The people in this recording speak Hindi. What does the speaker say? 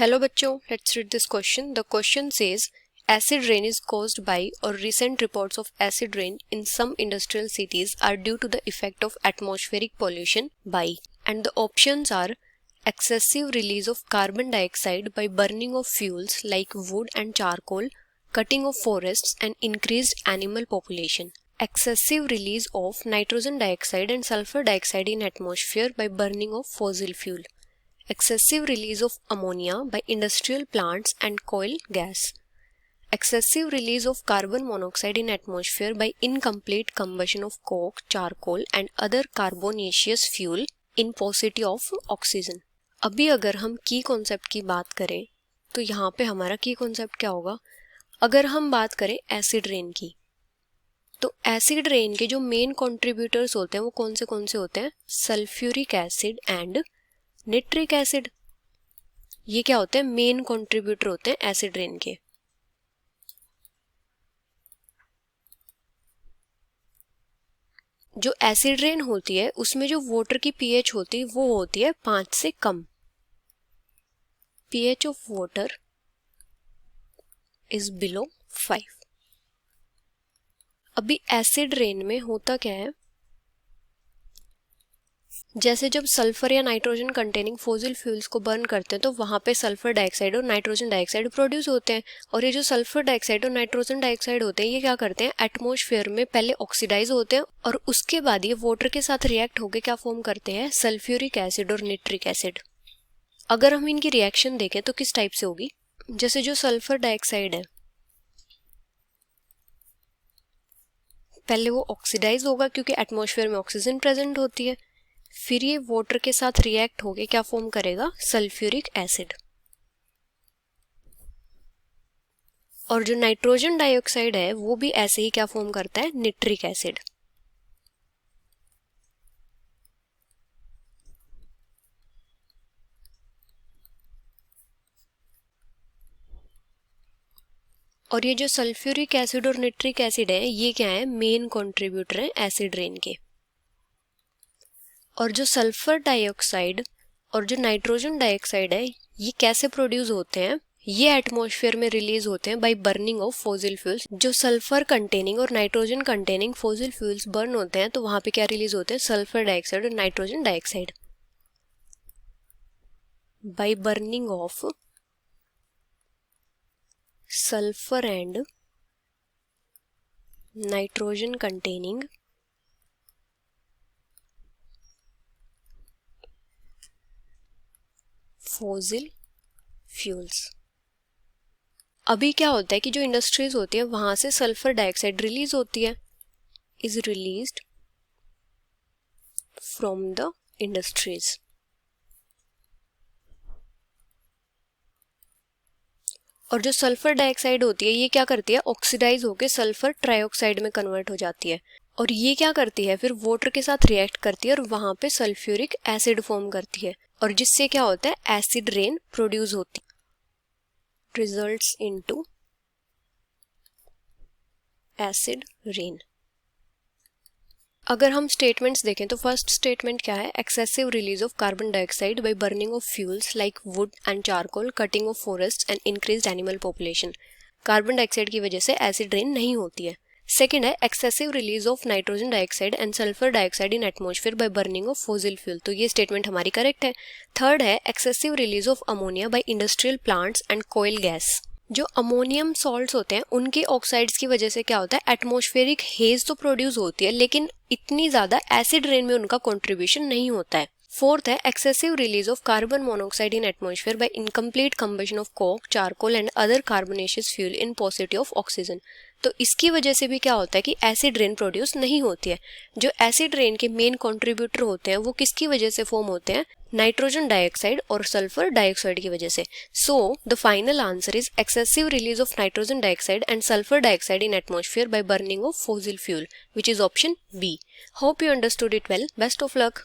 Hello बच्चों, let's read this question. The question says acid rain is caused by, or recent reports of acid rain in some industrial cities are due to the effect of atmospheric pollution by, and the options are excessive release of carbon dioxide by burning of fuels like wood and charcoal, cutting of forests and increased animal population. Excessive release of nitrogen dioxide and sulfur dioxide in atmosphere by burning of fossil fuel. Excessive release of ammonia by industrial plants and coal gas. Excessive release of carbon monoxide in atmosphere by incomplete combustion of coke, charcoal and other carbonaceous fuel in paucity of oxygen. अभी अगर हम की कॉन्सेप्ट की बात करें तो यहाँ पे हमारा की कॉन्सेप्ट क्या होगा? अगर हम बात करें एसिड रेन की, तो एसिड रेन के जो मेन कंट्रीब्यूटर्स होते हैं वो कौन से होते हैं? Sulphuric acid and nitric acid. ये क्या होते हैं? मेन कंट्रीब्यूटर होते हैं एसिड रेन के। जो एसिड रेन होती है उसमें जो वाटर की पीएच होती है वो होती है 5 से कम। PH of water is below 5। अभी एसिड रेन में होता क्या है, जैसे जब सल्फर या नाइट्रोजन कंटेनिंग फॉसिल फ्यूल्स को बर्न करते हैं तो वहां पे सल्फर डाइऑक्साइड और नाइट्रोजन डाइऑक्साइड प्रोड्यूस होते हैं। और ये जो सल्फर डाइऑक्साइड और नाइट्रोजन डाइऑक्साइड होते हैं ये क्या करते हैं? एटमॉस्फेयर में पहले ऑक्सीडाइज होते हैं और उसके बाद ये वाटर के साथ रिएक्ट होकर क्या फॉर्म करते हैं? सल्फ्यूरिक एसिड और निट्रिक एसिड। अगर हम इनकी रिएक्शन देखें तो किस टाइप से होगी? जैसे जो सल्फर डाइऑक्साइड है पहले वो ऑक्सीडाइज होगा क्योंकि एटमॉस्फेयर में ऑक्सीजन प्रेजेंट होती है, फिर ये वाटर के साथ रिएक्ट होके क्या फॉर्म करेगा? Sulphuric acid. और जो नाइट्रोजन डाइऑक्साइड है वो भी ऐसे ही क्या फॉर्म करता है? Nitric acid. और ये जो सल्फ्यूरिक एसिड और निट्रिक एसिड है ये क्या है? मेन कंट्रीब्यूटर है एसिड रेन के। और जो सल्फर डाइऑक्साइड और जो नाइट्रोजन डाइऑक्साइड है ये कैसे प्रोड्यूस होते हैं? ये एटमॉस्फेयर में रिलीज होते हैं bye burning of fossil fuels. जो सल्फर कंटेनिंग और nitrogen containing fossil fuels burn होते हैं तो वहां पे क्या रिलीज होते हैं? सल्फर डाइऑक्साइड और nitrogen dioxide bye burning of sulfur and nitrogen containing fossil fuels। अभी क्या होता है कि जो इंडस्ट्रीज होती है वहां से सल्फर डाइऑक्साइड रिलीज होती है, is released from the industries. और जो सल्फर डाइऑक्साइड होती है ये क्या करती है? ऑक्सीडाइज होकर सल्फर ट्राइऑक्साइड में कन्वर्ट हो जाती है और ये क्या करती है? फिर वाटर के साथ रिएक्ट करती है और वहां पे सल्फ्यूरिक एसिड फॉर्म करती है और जिससे क्या होता है? एसिड रेन प्रोड्यूस होती है, रिजल्ट्स इनटू एसिड रेन। अगर हम स्टेटमेंट्स देखें तो फर्स्ट स्टेटमेंट क्या है? Excessive release of carbon dioxide bye burning of fuels like would and charcoal, cutting of forest and increased animal population. Carbon dioxide की वजह से एसिड रेन नहीं होती है। सेकंड है excessive release of nitrogen dioxide and sulphur dioxide in atmosphere by burning of fossil fuel, तो ये स्टेटमेंट हमारी करेक्ट है। थर्ड है excessive release of ammonia by industrial plants and coal gas. जो अमोनियम सॉल्ट्स होते हैं उनके ऑक्साइड्स की वजह से क्या होता है? एटमॉस्फेरिक हेज तो प्रोड्यूस होती है लेकिन इतनी ज्यादा एसिड रेन में उनका कंट्रीब्यूशन नहीं होता है। फोर्थ है excessive release of carbon monoxide in atmosphere by incomplete combustion of coke, charcoal and other carbonaceous fuel in paucity of oxygen. तो इसकी वजह से भी क्या होता है कि एसिड रेन प्रोड्यूस नहीं होती है। जो एसिड रेन के मेन कंट्रीब्यूटर होते हैं वो किसकी वजह से फॉर्म होते हैं? नाइट्रोजन डाइऑक्साइड और सल्फर डाइऑक्साइड की वजह से। So the final answer is excessive release of nitrogen dioxide and sulphur dioxide in atmosphere by burning of fossil fuel, which is option B. Hope you understood it well. Best of luck.